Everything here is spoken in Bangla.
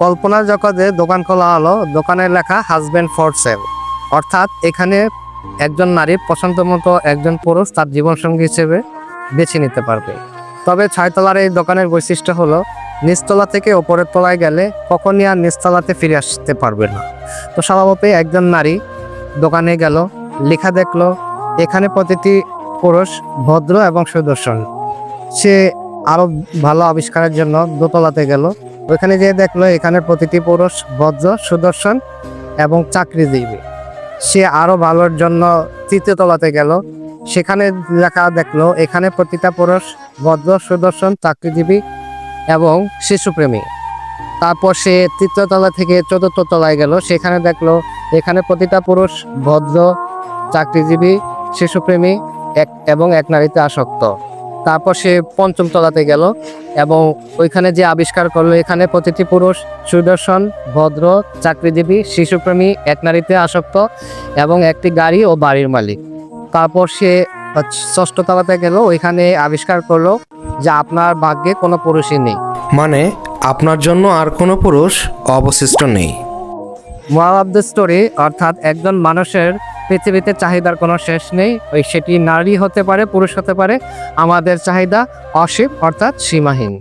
কল্পনার জগতে দোকান খোলা হলো, দোকানের লেখা হাজব্যান্ড ফর সেল, অর্থাৎ এখানে একজন নারী পছন্দ মতো একজন পুরুষ তার জীবনসঙ্গী হিসেবে বেছে নিতে পারবে। তবে 6 তলার এই দোকানের বৈশিষ্ট্য হলো নিচতলা থেকে ওপরের তলায় গেলে কখনই আর নিচতলাতে ফিরে আসতে পারবে না। তো স্বভাবতই একজন নারী দোকানে গেল, লেখা দেখলো এখানে প্রতিটি পুরুষ ভদ্র এবং সুদর্শন। সে আরো ভালো আবিষ্কারের জন্য দোতলাতে গেল, ওইখানে যেয়ে দেখলো এখানে প্রতিটি পুরুষ ভদ্র সুদর্শন এবং চাকরিজীবী। সে আরো ভালোর জন্য তৃতীয় তলাতে গেল, সেখানে লেখা দেখলো এখানে প্রতিটা পুরুষ ভদ্র সুদর্শন চাকরিজীবী এবং শিশুপ্রেমী। তারপর সে তৃতীয় তলা থেকে চতুর্থ তলায় গেল, সেখানে দেখলো এখানে প্রতিটা পুরুষ ভদ্র চাকরিজীবী শিশুপ্রেমী এবং এক নারীতে আসক্ত। তারপর সে পঞ্চম তলাতে গেল এবং ওইখানে যে আবিষ্কার করলো এখানে প্রতিটি পুরুষ সুদর্শন ভদ্র চাকরিজীবী শিশুপ্রেমী এক নারীতে আসক্ত এবং একটি গাড়ি ও বাড়ির মালিক। তারপর সে ষষ্ঠ তলাতে গেল, ওইখানে আবিষ্কার করলো যে আপনার ভাগ্যে কোনো পুরুষই নেই, মানে আপনার জন্য আর কোনো পুরুষ অবশিষ্ট নেই। মোরাল অফ দ্য স্টোরি, অর্থাৎ একজন মানুষের পৃথিবীতে চাহিদার কোনো শেষ নেই, সেটি নারী হতে পারে পুরুষ হতে পারে, আমাদের চাহিদা অসীম অর্থাৎ সীমাহীন।